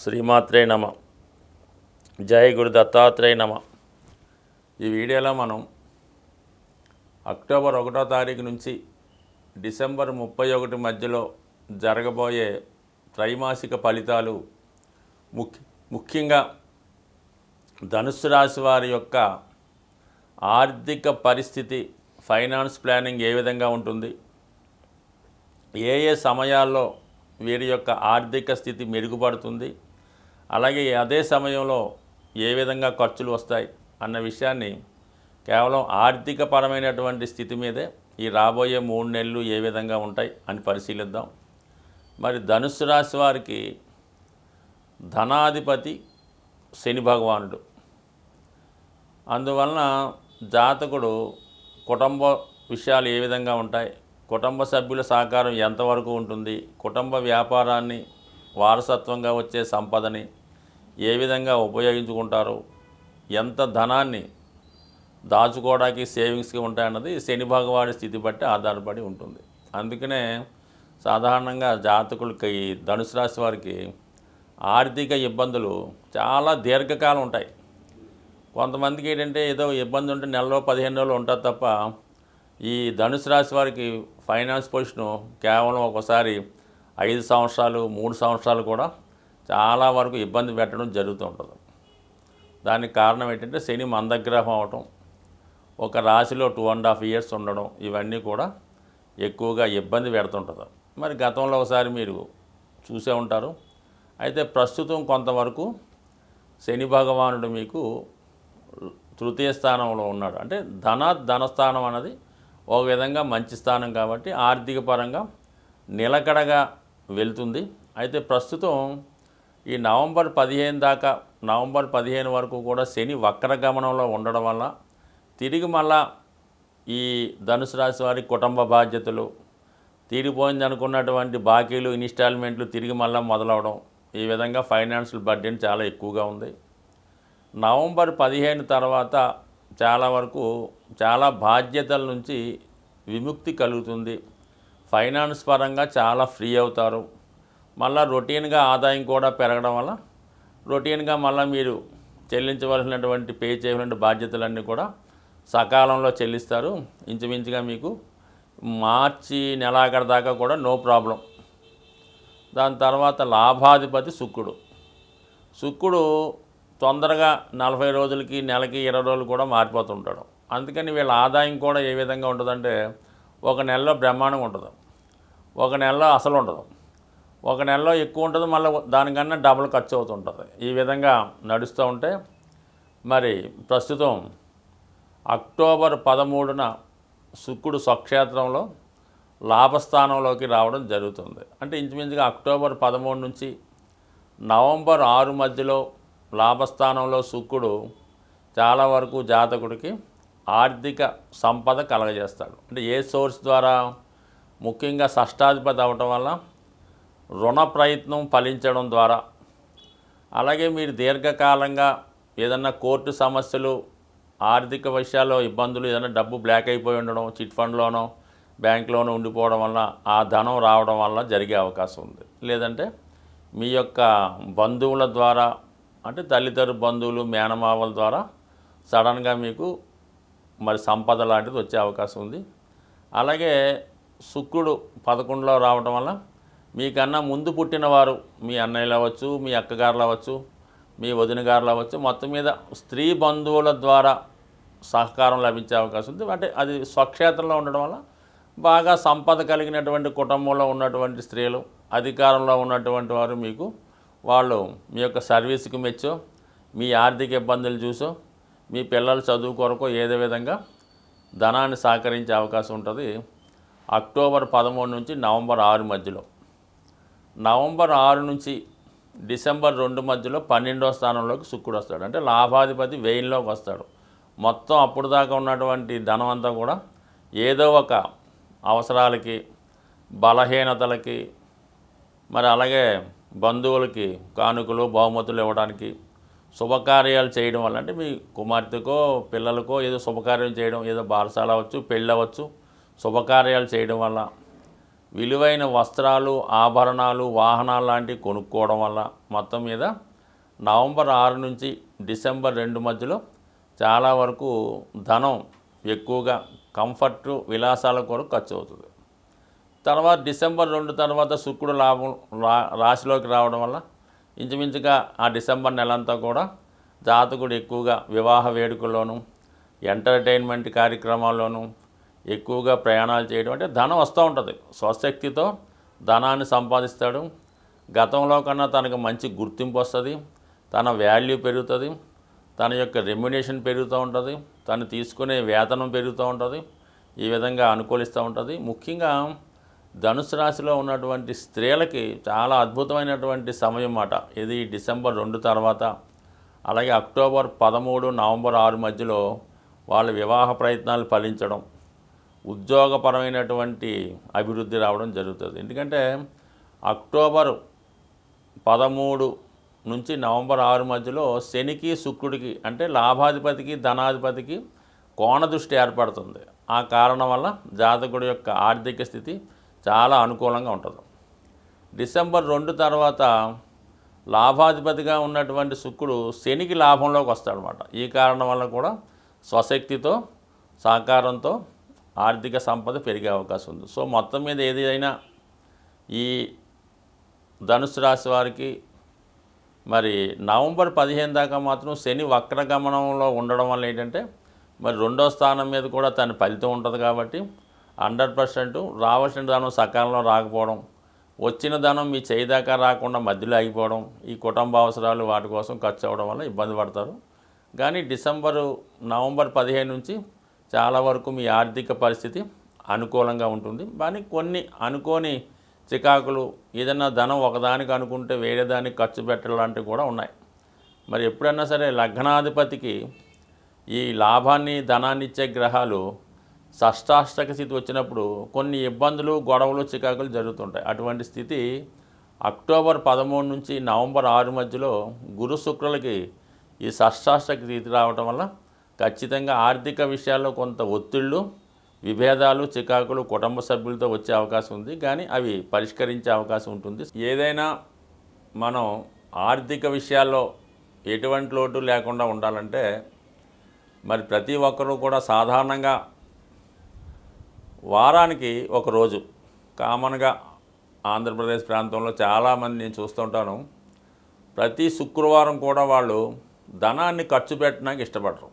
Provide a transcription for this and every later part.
శ్రీమాత్రే నమ. జై గురు దత్తాత్రేయ నమ. ఈ వీడియోలో మనం అక్టోబర్ 1వ తారీఖు నుంచి డిసెంబర్ 31 మధ్యలో జరగబోయే త్రైమాసిక ఫలితాలు, ముఖ్యంగా ధనుస్సు రాశి వారి యొక్క ఆర్థిక పరిస్థితి, ఫైనాన్స్ ప్లానింగ్ ఏ విధంగా ఉంటుంది, ఏ ఏ సమయాల్లో వీరి యొక్క ఆర్థిక స్థితి మెరుగుపడుతుంది, అలాగే అదే సమయంలో ఏ విధంగా ఖర్చులు వస్తాయి అన్న విషయాన్ని కేవలం ఆర్థిక పరమైనటువంటి స్థితి మీదే ఈ రాబోయే 3 నెలలు ఏ విధంగా ఉంటాయి అని పరిశీలిద్దాం. మరి ధనుస్సు రాశి వారికి ధనాధిపతి శని భగవానుడు. అందువలన జాతకుడు కుటుంబ విషయాలు ఏ విధంగా ఉంటాయి, కుటుంబ సభ్యుల సహకారం ఎంతవరకు ఉంటుంది, కుటుంబ వ్యాపారాన్ని, వారసత్వంగా వచ్చే సంపదని ఏ విధంగా ఉపయోగించుకుంటారు, ఎంత ధనాన్ని దాచుకోవడానికి సేవింగ్స్కి ఉంటాయన్నది శని భగవాడి స్థితి బట్టి ఆధారపడి ఉంటుంది. అందుకనే సాధారణంగా జాతకులకి, ధనుసు రాశి వారికి ఆర్థిక ఇబ్బందులు చాలా దీర్ఘకాలం ఉంటాయి. కొంతమందికి ఏంటంటే ఏదో ఇబ్బంది ఉంటే నెలలో 15 రోజులు ఉంటుంది తప్ప, ఈ ధనుసు రాశి వారికి ఫైనాన్స్ పొజిషను కేవలం ఒకసారి 5 సంవత్సరాలు, 3 సంవత్సరాలు కూడా చాలా వరకు ఇబ్బంది పెట్టడం జరుగుతూ ఉంటుంది. దానికి కారణం ఏంటంటే శని మందగ్రహం అవటం, ఒక రాశిలో 2.5 years ఉండడం, ఇవన్నీ కూడా ఎక్కువగా ఇబ్బంది పెడుతుంటుంది. మరి గతంలో ఒకసారి మీరు చూసే ఉంటారు. అయితే ప్రస్తుతం కొంతవరకు శని భగవానుడు మీకు తృతీయ స్థానంలో ఉన్నాడు. అంటే ధనస్థానం అన్నది ఒక విధంగా మంచి స్థానం కాబట్టి ఆర్థిక పరంగా నిలకడగా వెళ్తుంది. అయితే ప్రస్తుతం ఈ నవంబర్ 15 వరకు కూడా శని వక్రగమనంలో ఉండడం వల్ల తిరిగి ఈ ధనుసు రాశి వారి కుటుంబ బాధ్యతలు, తీరిపోయింది అనుకున్నటువంటి బాకీలు, ఇన్స్టాల్మెంట్లు తిరిగి మొదలవడం, ఈ విధంగా ఫైనాన్షియల్ బర్డెన్ చాలా ఎక్కువగా ఉంది. నవంబర్ 15 తర్వాత చాలా వరకు చాలా బాధ్యతల నుంచి విముక్తి కలుగుతుంది. ఫైనాన్స్ పరంగా చాలా ఫ్రీ అవుతారు. రొటీన్గా ఆదాయం కూడా పెరగడం వల్ల రొటీన్గా మీరు చెల్లించవలసినటువంటి పే చేయవలసిన బాధ్యతలన్నీ కూడా సకాలంలో చెల్లిస్తారు. ఇంచుమించుగా మీకు మార్చి నెలాఖరు దాకా కూడా నో ప్రాబ్లం. దాని తర్వాత లాభాధిపతి శుక్రుడు తొందరగా 40 రోజులకి, నెలకి 20 రోజులు కూడా మారిపోతుంటాడు. అందుకని వీళ్ళ ఆదాయం కూడా ఏ విధంగా ఉంటుందంటే, ఒక నెలలో బ్రహ్మాండంగా ఉంటుంది, ఒక నెలలో అసలు ఉండదు, ఒక నెలలో ఎక్కువ ఉంటుంది, మళ్ళీ దానికన్నా డబుల్ ఖర్చు అవుతుంటుంది. ఈ విధంగా నడుస్తూ ఉంటే మరి ప్రస్తుతం అక్టోబర్ 13న శుక్రుడు స్వక్షేత్రంలో లాభస్థానంలోకి రావడం జరుగుతుంది. అంటే ఇంచుమించుగా అక్టోబర్ 13 నుంచి నవంబర్ 6 మధ్యలో లాభస్థానంలో శుక్రుడు చాలా వరకు జాతకుడికి ఆర్థిక సంపద కలగజేస్తాడు. అంటే ఏ సోర్స్ ద్వారా? ముఖ్యంగా షష్టాధిపతి అవటం వల్ల రుణ ప్రయత్నం ఫలించడం ద్వారా, అలాగే మీరు దీర్ఘకాలంగా ఏదన్నా కోర్టు సమస్యలు, ఆర్థిక విషయాల్లో ఇబ్బందులు, ఏదైనా డబ్బు బ్లాక్ అయిపోయి ఉండడం, చిట్ ఫండ్లోనో బ్యాంకులోనో ఉండిపోవడం వల్ల ఆ ధనం రావడం వల్ల జరిగే అవకాశం ఉంది. లేదంటే మీ యొక్క బంధువుల ద్వారా, అంటే తల్లిదండ్రుల బంధువులు, మేనమావల ద్వారా సడన్గా మీకు సంపద లాంటిది వచ్చే అవకాశం ఉంది. అలాగే శుక్రుడు 11లో రావడం వల్ల మీకన్నా ముందు పుట్టిన వారు, మీ అన్నయ్యలు అవ్వచ్చు, మీ అక్కగారులు అవ్వచ్చు, మీ వదిన గారులు అవ్వచ్చు, మొత్తం మీద స్త్రీ బంధువుల ద్వారా సహకారం లభించే అవకాశం ఉంది. అంటే అది స్వక్షేత్రంలో ఉండడం వల్ల బాగా సంపద కలిగినటువంటి కుటుంబంలో ఉన్నటువంటి స్త్రీలు, అధికారంలో ఉన్నటువంటి వారు వాళ్ళు మీ యొక్క సర్వీస్కి మెచ్చో, మీ ఆర్థిక ఇబ్బందులు చూసో, మీ పిల్లల చదువు కొరకు ఏదో విధంగా ధనాన్ని సహకరించే అవకాశం ఉంటుంది. అక్టోబర్ 13 నుంచి నవంబర్ 6 మధ్యలో, నవంబర్ 6 నుంచి డిసెంబర్ 2 మధ్యలో 12వ స్థానంలోకి శుక్రుడు వస్తాడు. అంటే లాభాధిపతి వ్యయంలోకి వస్తాడు. మొత్తం అప్పుడు దాకా ఉన్నటువంటి ధనం అంతా కూడా ఏదో ఒక అవసరాలకి, బలహీనతలకి, అలాగే బంధువులకి కానుకలు, బహుమతులు ఇవ్వడానికి, శుభకార్యాలు చేయడం వల్ల, అంటే మీ కుమార్తెకో పిల్లలకో ఏదో శుభకార్యం చేయడం, ఏదో బారసాల అవ్వచ్చు, పెళ్ళి అవ్వచ్చు, శుభకార్యాలు చేయడం వల్ల విలువైన వస్త్రాలు, ఆభరణాలు, వాహనాలు లాంటివి కొనుక్కోవడం వల్ల మొత్తం మీద నవంబర్ 6 నుంచి డిసెంబర్ 2 మధ్యలో చాలా వరకు ధనం ఎక్కువగా కంఫర్టు, విలాసాల కొరకు ఖర్చు అవుతుంది. తర్వాత డిసెంబర్ 2 తర్వాత శుక్రుడు లాభం రాశిలోకి రావడం వల్ల ఇంచుమించుగా ఆ డిసెంబర్ నెలంతా కూడా జాతకుడు ఎక్కువగా వివాహ వేడుకల్లోనూ, ఎంటర్టైన్మెంట్ కార్యక్రమాల్లోనూ ఎక్కువగా ప్రయాణాలు చేయడం, అంటే ధనం వస్తూ ఉంటుంది. స్వశక్తితో ధనాన్ని సంపాదిస్తాడు. గతంలో కన్నా తనకు మంచి గుర్తింపు వస్తుంది, తన వాల్యూ పెరుగుతుంది, తన యొక్క రెమ్యునేషన్ పెరుగుతూ ఉంటుంది, తను తీసుకునే వేతనం పెరుగుతూ ఉంటుంది. ఈ విధంగా అనుకూలిస్తూ ఉంటుంది. ముఖ్యంగా ధనుసు రాశిలో ఉన్నటువంటి స్త్రీలకి చాలా అద్భుతమైనటువంటి సమయం అన్నమాట ఇది. డిసెంబర్ 2 తర్వాత, అలాగే అక్టోబర్ 13, నవంబర్ 6 మధ్యలో వాళ్ళ వివాహ ప్రయత్నాలు ఫలించడం, ఉద్యోగపరమైనటువంటి అభివృద్ధి రావడం జరుగుతుంది. ఎందుకంటే అక్టోబర్ 13 నుంచి నవంబర్ 6 మధ్యలో శనికి, శుక్రుడికి అంటే లాభాధిపతికి, ధనాధిపతికి కోణ దృష్టి ఏర్పడుతుంది. ఆ కారణం వల్ల జాతకుడి యొక్క ఆర్థిక స్థితి చాలా అనుకూలంగా ఉంటుంది. డిసెంబర్ 2 తర్వాత లాభాధిపతిగా ఉన్నటువంటి శుక్రుడు శనికి లాభంలోకి వస్తాడనమాట. ఈ కారణం వల్ల కూడా స్వశక్తితో, సహకారంతో ఆర్థిక సంపద పెరిగే అవకాశం ఉంది. సో మొత్తం మీద ఏదైనా ఈ ధనుసు రాశి వారికి మరి నవంబర్ 15 దాకా మాత్రం శని వక్రగమనంలో ఉండడం వల్ల ఏంటంటే మరి 2వ స్థానం మీద కూడా తన ఫలితం ఉంటుంది. కాబట్టి 100% రావాల్సిన ధనం సకాలంలో రాకపోవడం, వచ్చిన ధనం మీ చేయి దాకా రాకుండా మధ్యలో ఆగిపోవడం, ఈ కుటుంబ అవసరాలు వాటి కోసం ఖర్చు అవ్వడం వల్ల ఇబ్బంది పడతారు. కానీ నవంబర్ 15 నుంచి చాలా వరకు మీ ఆర్థిక పరిస్థితి అనుకూలంగా ఉంటుంది. కానీ కొన్ని అనుకోని చికాకులు, ఏదైనా ధనం ఒకదానికి అనుకుంటే వేరే దానికి ఖర్చు పెట్టడం లాంటివి కూడా ఉన్నాయి. మరి ఎప్పుడైనా సరే లగ్నాధిపతికి ఈ లాభాన్ని, ధనాన్ని ఇచ్చే గ్రహాలు షష్టాష్టక స్థితి వచ్చినప్పుడు కొన్ని ఇబ్బందులు, గొడవలు, చికాకులు జరుగుతుంటాయి. అటువంటి స్థితి అక్టోబర్ 13 నుంచి నవంబర్ 6 మధ్యలో గురు శుక్రులకి ఈ షష్టాష్టక స్థితి రావడం వల్ల ఖచ్చితంగా ఆర్థిక విషయాల్లో కొంత ఒత్తిళ్ళు, విభేదాలు, చికాకులు కుటుంబ సభ్యులతో వచ్చే అవకాశం ఉంది. కానీ అవి పరిష్కరించే అవకాశం ఉంటుంది. ఏదైనా మనం ఆర్థిక విషయాల్లో ఎటువంటి లోటు లేకుండా ఉండాలంటే మరి ప్రతి ఒక్కరూ కూడా సాధారణంగా వారానికి ఒక రోజు, కామన్గా ఆంధ్రప్రదేశ్ ప్రాంతంలో చాలామంది నేను చూస్తుంటాను, ప్రతి శుక్రవారం కూడా వాళ్ళు ధనాన్ని ఖర్చు పెట్టడానికి ఇష్టపడరు.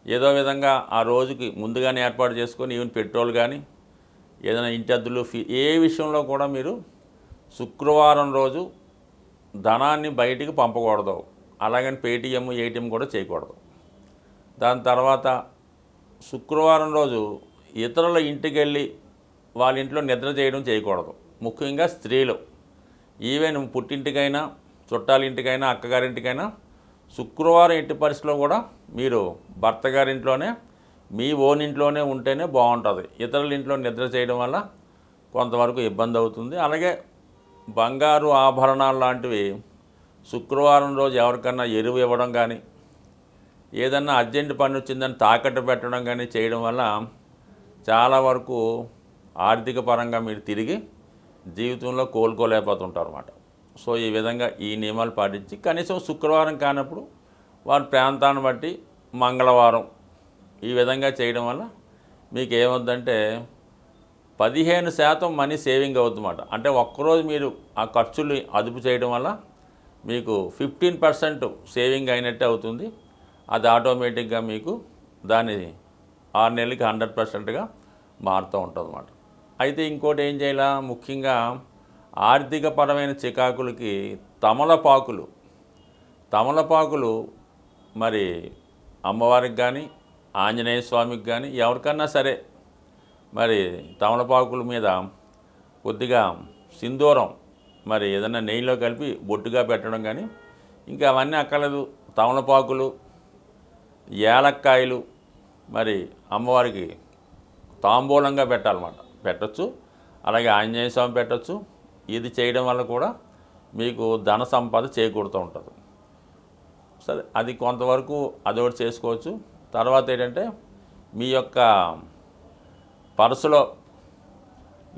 ఏదో విధంగా ఆ రోజుకి ముందుగానే ఏర్పాటు చేసుకొని ఈవెన్ పెట్రోల్ కానీ ఏదైనా ఇంటి అద్దెలు, ఏ విషయంలో కూడా మీరు శుక్రవారం రోజు ధనాన్ని బయటికి పంపకూడదు. అలాగని పేటీఎం, ఏటీఎం కూడా చేయకూడదు. దాని తర్వాత శుక్రవారం రోజు ఇతరుల ఇంటికి వెళ్ళి వాళ్ళ ఇంట్లో నిద్ర చేయకూడదు. ముఖ్యంగా స్త్రీలు, ఈవెన్ పుట్టింటికైనా, చుట్టాలింటికైనా, అక్కగారింటికైనా శుక్రవారం ఎట్టి పరిస్థితిలో కూడా మీరు భర్త గారింట్లోనే, మీ ఓన్ ఇంట్లోనే ఉంటేనే బాగుంటుంది. ఇతరుల ఇంట్లో నిద్ర చేయడం వల్ల కొంతవరకు ఇబ్బంది అవుతుంది. అలాగే బంగారు ఆభరణాలు లాంటివి శుక్రవారం రోజు ఎవరికన్నా ఎరువు ఇవ్వడం కానీ, ఏదన్నా అర్జెంట్ పని వచ్చిందని తాకట్టు పెట్టడం కానీ చేయడం వల్ల చాలా వరకు ఆర్థిక పరంగా మీరు తిరిగి జీవితంలో కోలుకోలేకపోతుంటారు అన్నమాట. సో ఈ విధంగా ఈ నియమాలు పాటించి కనీసం శుక్రవారం కానప్పుడు వారి ప్రాంతాన్ని బట్టి మంగళవారం ఈ విధంగా చేయడం వల్ల మీకు ఏమవుతుందంటే 15% మనీ సేవింగ్ అవుతుందన్నమాట. అంటే ఒక్కరోజు మీరు ఆ ఖర్చులు అదుపు చేయడం వల్ల మీకు 15% సేవింగ్ అయినట్టే అవుతుంది. అది ఆటోమేటిక్గా మీకు దాని 6 నెలలకి 100%గా మారుతూ ఉంటుంది అన్నమాట. అయితే ఇంకోటి ఏం చేయాలా, ముఖ్యంగా ఆర్థిక పరమైన చికాకులకి తమలపాకులు మరి అమ్మవారికి కానీ, ఆంజనేయ స్వామికి కానీ ఎవరికన్నా సరే మరి తమలపాకుల మీద కొద్దిగా సింధూరం మరి ఏదైనా నెయ్యిలో కలిపి బొట్టుగా పెట్టడం కానీ, ఇంకా అవన్నీ అక్కర్లేదు. తమలపాకులు, యాలక్కాయలు మరి అమ్మవారికి తాంబూలంగా పెట్టచ్చు. అలాగే ఆంజనేయ స్వామి పెట్టచ్చు. ఇది చేయడం వల్ల కూడా మీకు ధన సంపద చేకూరుతూ ఉంటుంది. సరే, అది కొంతవరకు అదొకటి చేసుకోవచ్చు. తర్వాత ఏంటంటే మీ యొక్క పర్సులో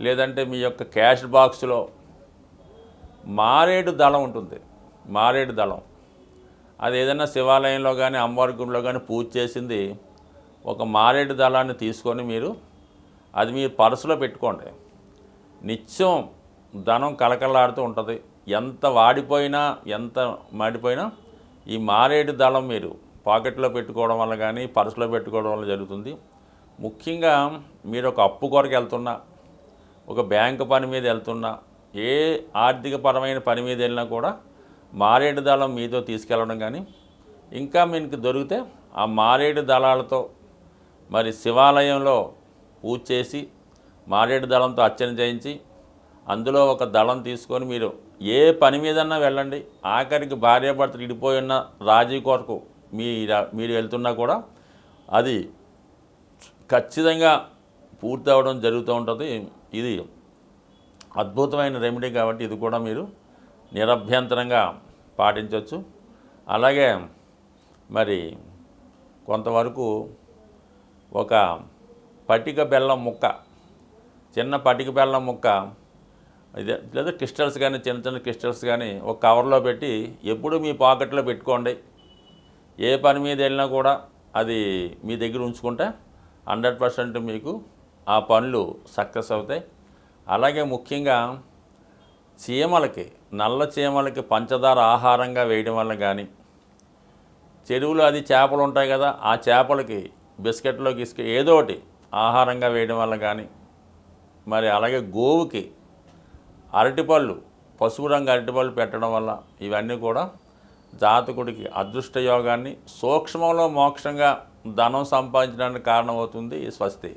లేదంటే మీ యొక్క క్యాష్ బాక్స్లో మారేడు దళం ఉంటుంది. మారేడు దళం అది ఏదైనా శివాలయంలో కానీ అమ్మవారి గుడిలో కానీ పూజ చేసింది ఒక మారేడు దళాన్ని తీసుకొని మీరు అది మీ పర్సులో పెట్టుకోండి. నిత్యం ధనం కలకలాడుతూ ఉంటుంది. ఎంత వాడిపోయినా ఎంత మాడిపోయినా ఈ మారేడు దళం మీరు పాకెట్లో పెట్టుకోవడం వల్ల కానీ పర్సులో పెట్టుకోవడం వల్ల జరుగుతుంది. ముఖ్యంగా మీరు ఒక అప్పు కొరకు వెళ్తున్నా, ఒక బ్యాంకు పని మీద వెళ్తున్నా, ఏ ఆర్థికపరమైన పని మీద వెళ్ళినా కూడా మారేడు దళం మీతో తీసుకెళ్ళడం కానీ, ఇంకా మీకు దొరికితే ఆ మారేడు దళాలతో మరి శివాలయంలో పూజ చేసి మారేడు దళంతో అర్చన చేయించి అందులో ఒక దళం తీసుకొని మీరు ఏ పని మీదన్నా వెళ్ళండి. ఆఖరికి భార్యాభర్తలు ఇడిపోయి ఉన్న రాజీ కొరకు మీరు వెళ్తున్నా కూడా అది ఖచ్చితంగా పూర్తి అవ్వడం జరుగుతూ ఉంటుంది. ఇది అద్భుతమైన రెమెడీ కాబట్టి ఇది కూడా మీరు నిరభ్యంతరంగా పాటించవచ్చు. అలాగే మరి కొంతవరకు ఒక పటిక బెల్లం ముక్క, చిన్న పటిక బెల్లం ముక్క ఇదే లేదా క్రిస్టల్స్ కానీ చిన్న చిన్న క్రిస్టల్స్ కానీ ఒక కవర్లో పెట్టి ఎప్పుడు మీ పాకెట్లో పెట్టుకోండి. ఏ పని మీద వెళ్ళినా కూడా అది మీ దగ్గర ఉంచుకుంటే 100% మీకు ఆ పనులు సక్సెస్ అవుతాయి. అలాగే ముఖ్యంగా చీమలకి, నల్ల చీమలకి పంచదార ఆహారంగా వేయడం వల్ల కానీ, చెరువులో అది చేపలు ఉంటాయి కదా, ఆ చేపలకి బిస్కెట్లో ఏదో ఒకటి ఆహారంగా వేయడం వల్ల కానీ, మరి అలాగే గోవుకి అరటిపళ్ళు, పసుపు రంగు అరటిపళ్ళు పెట్టడం వల్ల ఇవన్నీ కూడా జాతకుడికి అదృష్ట యోగాన్ని, సూక్ష్మంలో మోక్షంగా ధనం సంపాదించడానికి కారణమవుతుంది. స్వస్తి.